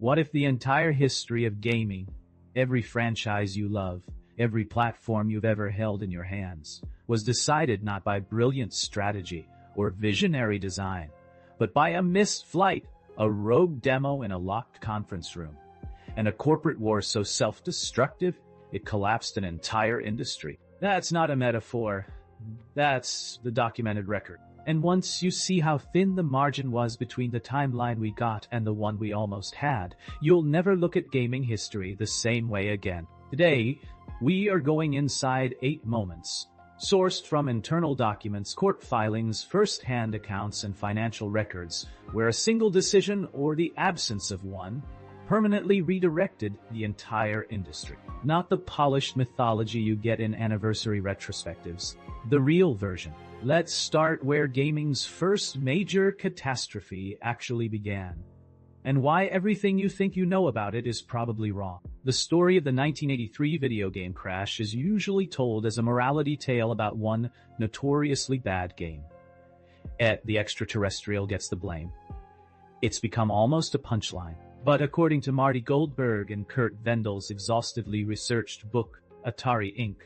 What if the entire history of gaming, every franchise you love, every platform you've ever held in your hands, was decided not by brilliant strategy or visionary design, but by a missed flight, a rogue demo in a locked conference room, and a corporate war so self-destructive it collapsed an entire industry? That's not a metaphor. That's the documented record. And once you see how thin the margin was between the timeline we got and the one we almost had, you'll never look at gaming history the same way again. Today, we are going inside 8 moments, sourced from internal documents, court filings, first-hand accounts, and financial records, where a single decision or the absence of one permanently redirected the entire industry. Not the polished mythology you get in anniversary retrospectives, the real version. Let's start where gaming's first major catastrophe actually began, and why everything you think you know about it is probably wrong. The story of the 1983 video game crash is usually told as a morality tale about one notoriously bad game. The extraterrestrial gets the blame. It's become almost a punchline. But according to Marty Goldberg and Kurt Vendel's exhaustively researched book, Atari Inc.,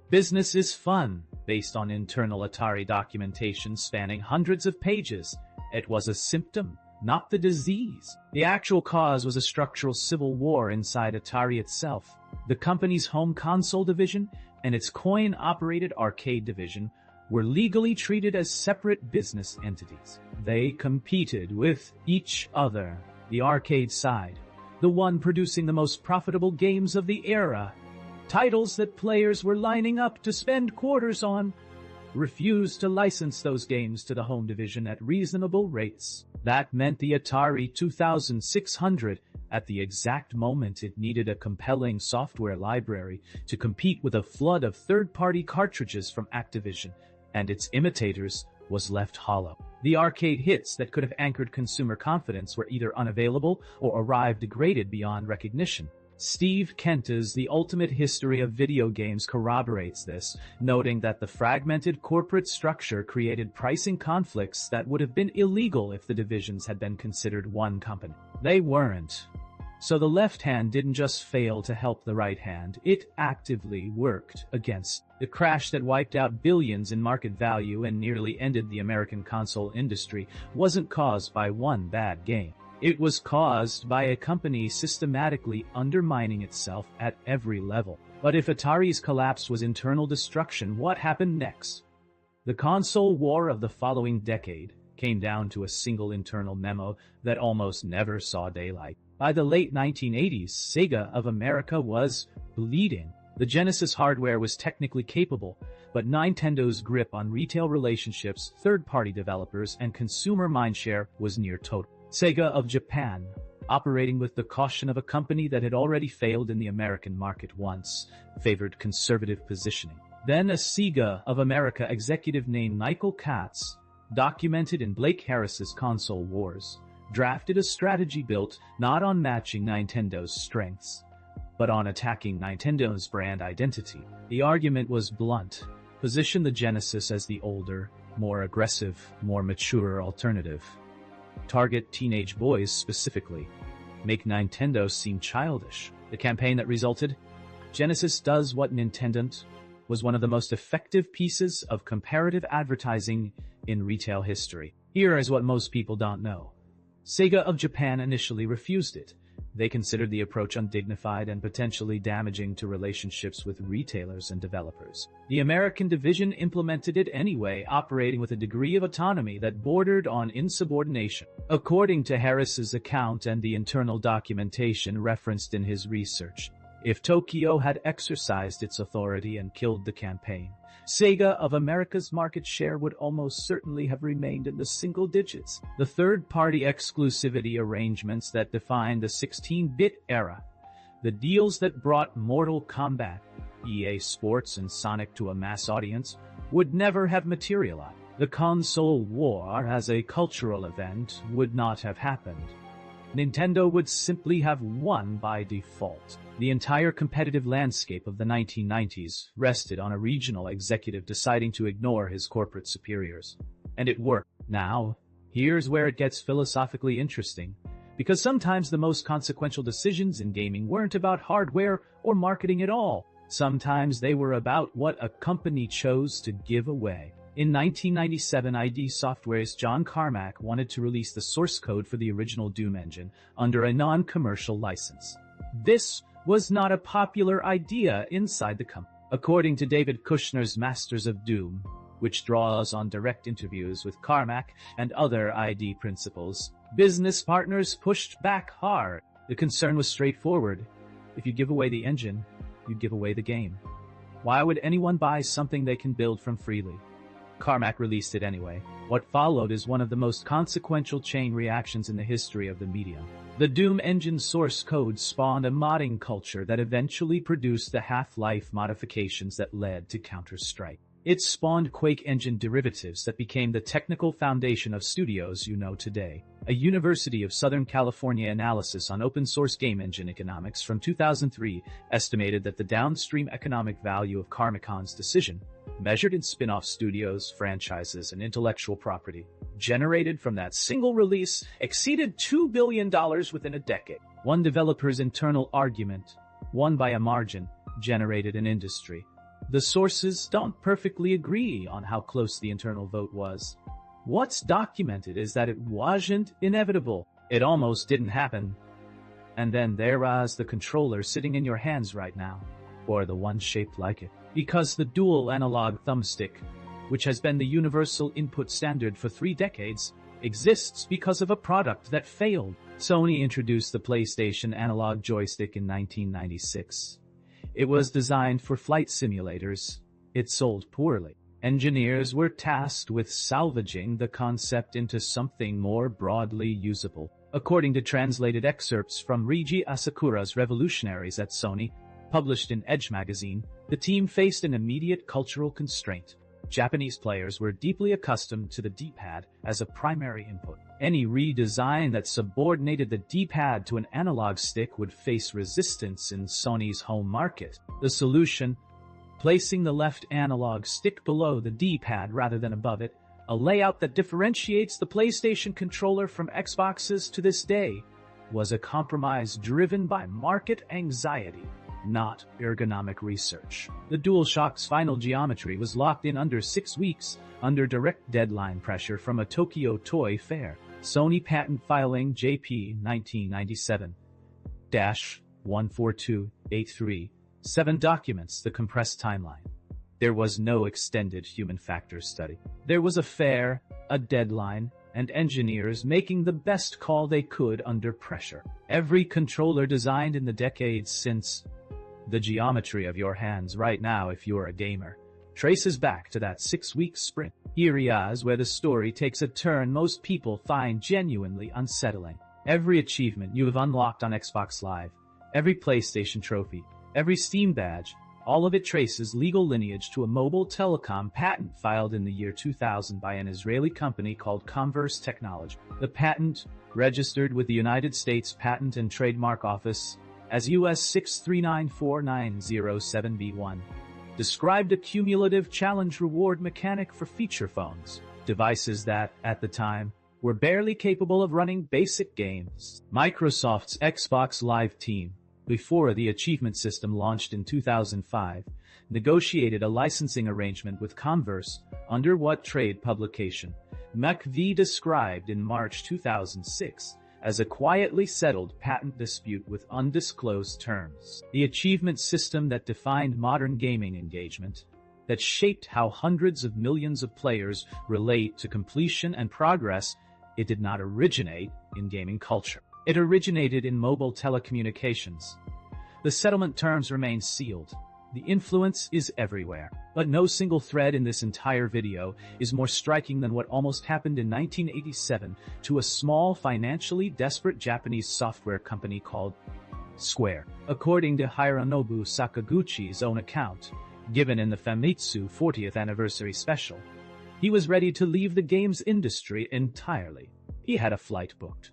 business is fun, based on internal Atari documentation spanning hundreds of pages. It was a symptom, not the disease. The actual cause was a structural civil war inside Atari itself. The company's home console division and its coin-operated arcade division were legally treated as separate business entities. They competed with each other. The arcade side, the one producing the most profitable games of the era, titles that players were lining up to spend quarters on, refused to license those games to the home division at reasonable rates. That meant the Atari 2600, at the exact moment it needed a compelling software library to compete with a flood of third-party cartridges from Activision and its imitators, was left hollow. The arcade hits that could have anchored consumer confidence were either unavailable or arrived degraded beyond recognition. Steve Kenta's The Ultimate History of Video Games corroborates this, noting that the fragmented corporate structure created pricing conflicts that would have been illegal if the divisions had been considered one company. They weren't. So the left hand didn't just fail to help the right hand, it actively worked against. The crash that wiped out billions in market value and nearly ended the American console industry wasn't caused by one bad game. It was caused by a company systematically undermining itself at every level. But if Atari's collapse was internal destruction, what happened next? The console war of the following decade came down to a single internal memo that almost never saw daylight. By the late 1980s, Sega of America was bleeding. The Genesis hardware was technically capable, but Nintendo's grip on retail relationships, third-party developers, and consumer mindshare was near total. Sega of Japan, operating with the caution of a company that had already failed in the American market once, favored conservative positioning. Then a Sega of America executive named Michael Katz, documented in Blake Harris's Console Wars, drafted a strategy built not on matching Nintendo's strengths, but on attacking Nintendo's brand identity. The argument was blunt. Position the Genesis as the older, more aggressive, more mature alternative. Target teenage boys specifically. Make Nintendo seem childish. The campaign that resulted? Genesis does what Nintendo was one of the most effective pieces of comparative advertising in retail history. Here is what most people don't know. Sega of Japan initially refused it. They considered the approach undignified and potentially damaging to relationships with retailers and developers. The American division implemented it anyway, operating with a degree of autonomy that bordered on insubordination. According to Harris's account and the internal documentation referenced in his research, if Tokyo had exercised its authority and killed the campaign, Sega of America's market share would almost certainly have remained in the single digits. The third-party exclusivity arrangements that defined the 16-bit era, the deals that brought Mortal Kombat, EA Sports, and Sonic to a mass audience, would never have materialized. The console war as a cultural event would not have happened. Nintendo would simply have won by default. The entire competitive landscape of the 1990s rested on a regional executive deciding to ignore his corporate superiors. And it worked. Now, here's where it gets philosophically interesting. Because sometimes the most consequential decisions in gaming weren't about hardware or marketing at all. Sometimes they were about what a company chose to give away. In 1997, ID Software's John Carmack wanted to release the source code for the original Doom engine under a non-commercial license. This was not a popular idea inside the company. According to David Kushner's Masters of Doom, which draws on direct interviews with Carmack and other ID principals, business partners pushed back hard. The concern was straightforward. If you give away the engine, you give away the game. Why would anyone buy something they can build from freely? Carmack released it anyway. What followed is one of the most consequential chain reactions in the history of the medium. The Doom engine source code spawned a modding culture that eventually produced the Half-Life modifications that led to Counter-Strike. It spawned Quake engine derivatives that became the technical foundation of studios you know today. A University of Southern California analysis on open-source game engine economics from 2003 estimated that the downstream economic value of Carmack's decision, measured in spin-off studios, franchises, and intellectual property, generated from that single release exceeded $2 billion within a decade. One developer's internal argument, won by a margin, generated an industry. The sources don't perfectly agree on how close the internal vote was. What's documented is that it wasn't inevitable. It almost didn't happen. And then there was the controller sitting in your hands right now, or the one shaped like it. Because the dual analog thumbstick, which has been the universal input standard for 3 decades, exists because of a product that failed. Sony introduced the PlayStation analog joystick in 1996. It was designed for flight simulators. It sold poorly. Engineers were tasked with salvaging the concept into something more broadly usable. According to translated excerpts from Reiji Asakura's Revolutionaries at Sony, published in Edge magazine, the team faced an immediate cultural constraint. Japanese players were deeply accustomed to the D-pad as a primary input. Any redesign that subordinated the D-pad to an analog stick would face resistance in Sony's home market. The solution, placing the left analog stick below the D-pad rather than above it, a layout that differentiates the PlayStation controller from Xbox's to this day, was a compromise driven by market anxiety, not ergonomic research. The DualShock's final geometry was locked in under 6 weeks, under direct deadline pressure from a Tokyo Toy Fair. Sony patent filing JP 1997-142837 documents the compressed timeline. There was no extended human factors study. There was a fair, a deadline, and engineers making the best call they could under pressure. Every controller designed in the decades since, the geometry of your hands right now if you're a gamer, traces back to that 6-week sprint. Here is where the story takes a turn most people find genuinely unsettling. Every achievement you have unlocked on Xbox Live, every PlayStation trophy, every Steam badge, all of it traces legal lineage to a mobile telecom patent filed in the year 2000 by an Israeli company called Converse Technology. The patent, registered with the United States Patent and Trademark Office as US 6394907B1, described a cumulative challenge reward mechanic for feature phones, devices that, at the time, were barely capable of running basic games. Microsoft's Xbox Live team, before the achievement system launched in 2005, negotiated a licensing arrangement with Converse under what trade publication McV described in March 2006 as a quietly settled patent dispute with undisclosed terms. The achievement system that defined modern gaming engagement, that shaped how hundreds of millions of players relate to completion and progress, it did not originate in gaming culture. It originated in mobile telecommunications. The settlement terms remain sealed. The influence is everywhere. But no single thread in this entire video is more striking than what almost happened in 1987 to a small, financially desperate Japanese software company called Square. According to Hironobu Sakaguchi's own account, given in the Famitsu 40th anniversary special, he was ready to leave the games industry entirely. He had a flight booked.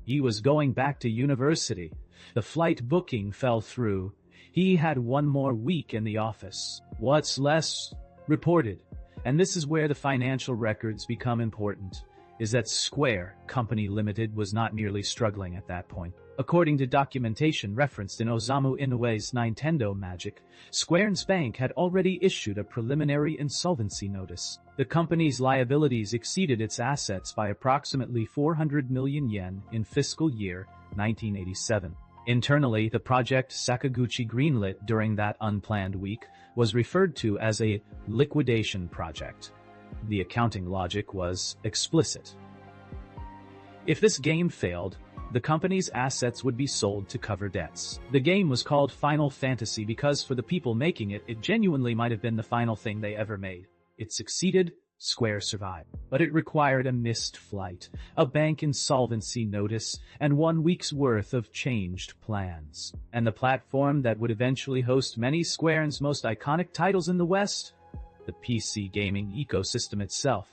He was going back to university. The flight booking fell through. He had 1 more week in the office. What's less reported, and this is where the financial records become important, is that Square Company Limited was not merely struggling at that point. According to documentation referenced in Osamu Inoue's Nintendo Magic, Square's bank had already issued a preliminary insolvency notice. The company's liabilities exceeded its assets by approximately 400 million yen in fiscal year 1987. Internally, the project Sakaguchi greenlit during that unplanned week was referred to as a liquidation project. The accounting logic was explicit. If this game failed, the company's assets would be sold to cover debts. The game was called Final Fantasy because for the people making it, it genuinely might have been the final thing they ever made. It succeeded, Square survived. But it required a missed flight, a bank insolvency notice, and 1 week's worth of changed plans. And the platform that would eventually host many Square's most iconic titles in the West, the PC gaming ecosystem itself,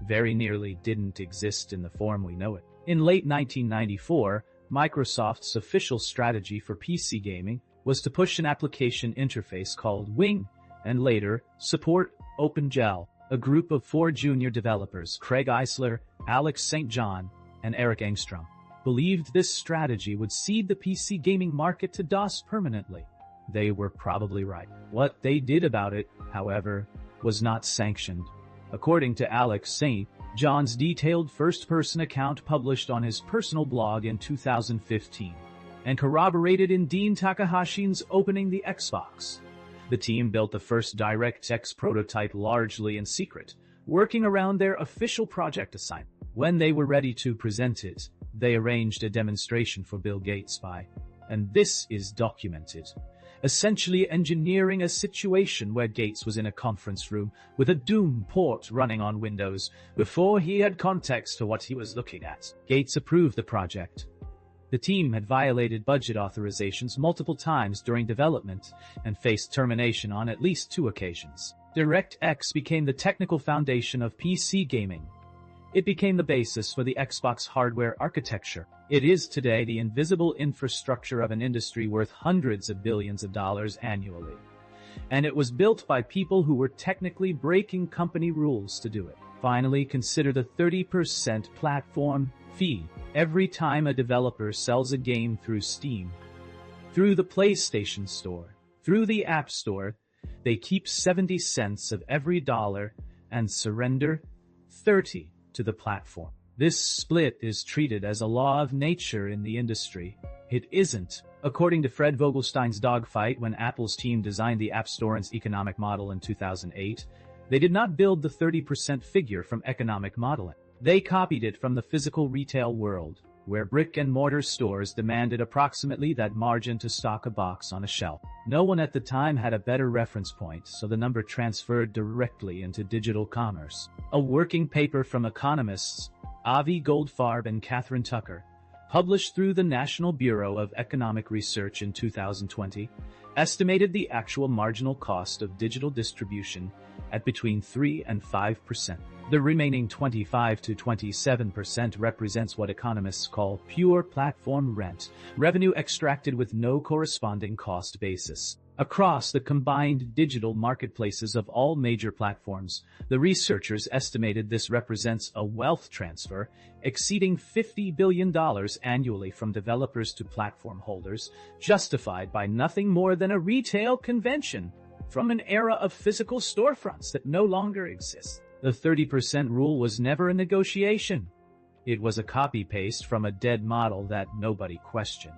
very nearly didn't exist in the form we know it. In late 1994, Microsoft's official strategy for PC gaming was to push an application interface called Wing, and later, support OpenGL. A group of 4 junior developers, Craig Eisler, Alex St. John, and Eric Engstrom, believed this strategy would cede the PC gaming market to DOS permanently. They were probably right. What they did about it, however, was not sanctioned. According to Alex St. John's detailed first-person account published on his personal blog in 2015, and corroborated in Dean Takahashi's Opening the Xbox. The team built the first DirectX prototype largely in secret, working around their official project assignment. When they were ready to present it, they arranged a demonstration for Bill Gates and this is documented, essentially engineering a situation where Gates was in a conference room with a Doom port running on Windows before he had context for what he was looking at. Gates approved the project. The team had violated budget authorizations multiple times during development and faced termination on at least 2 occasions. DirectX became the technical foundation of PC gaming. It became the basis for the Xbox hardware architecture. It is today the invisible infrastructure of an industry worth hundreds of billions of dollars annually. And it was built by people who were technically breaking company rules to do it. Finally, consider the 30% platform fee every time a developer sells a game through Steam, through the PlayStation Store, through the App Store. They keep 70 cents of every dollar and surrender 30 to the platform. This split is treated as a law of nature in the industry. It isn't. According to Fred Vogelstein's Dogfight, when Apple's team designed the App Store's economic model in 2008, they did not build the 30% figure from economic modeling. They copied it from the physical retail world, where brick-and-mortar stores demanded approximately that margin to stock a box on a shelf. No one at the time had a better reference point, so the number transferred directly into digital commerce. A working paper from economists Avi Goldfarb and Catherine Tucker, published through the National Bureau of Economic Research in 2020, estimated the actual marginal cost of digital distribution at between 3 and 5%. The remaining 25 to 27% represents what economists call pure platform rent, revenue extracted with no corresponding cost basis. Across the combined digital marketplaces of all major platforms, the researchers estimated this represents a wealth transfer exceeding $50 billion annually from developers to platform holders, justified by nothing more than a retail convention from an era of physical storefronts that no longer exists. The 30% rule was never a negotiation. It was a copy-paste from a dead model that nobody questioned.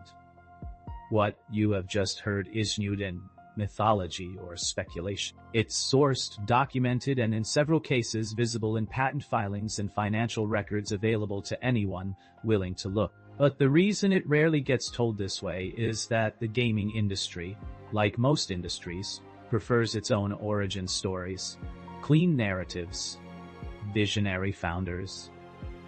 What you have just heard isn't in mythology or speculation. It's sourced, documented, and in several cases visible in patent filings and financial records available to anyone willing to look. But the reason it rarely gets told this way is that the gaming industry, like most industries, prefers its own origin stories, clean narratives, visionary founders,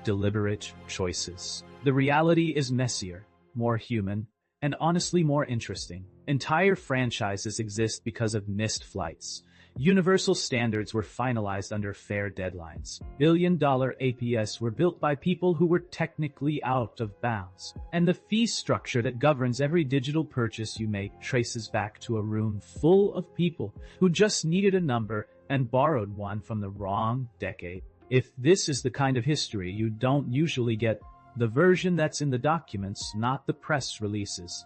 deliberate choices. The reality is messier, more human, and honestly more interesting. Entire franchises exist because of missed flights. Universal standards were finalized under fair deadlines. Billion-dollar APS were built by people who were technically out of bounds. And the fee structure that governs every digital purchase you make traces back to a room full of people who just needed a number and borrowed one from the wrong decade. If this is the kind of history you don't usually get, the version that's in the documents, not the press releases.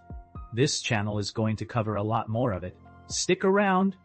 This channel is going to cover a lot more of it. Stick around!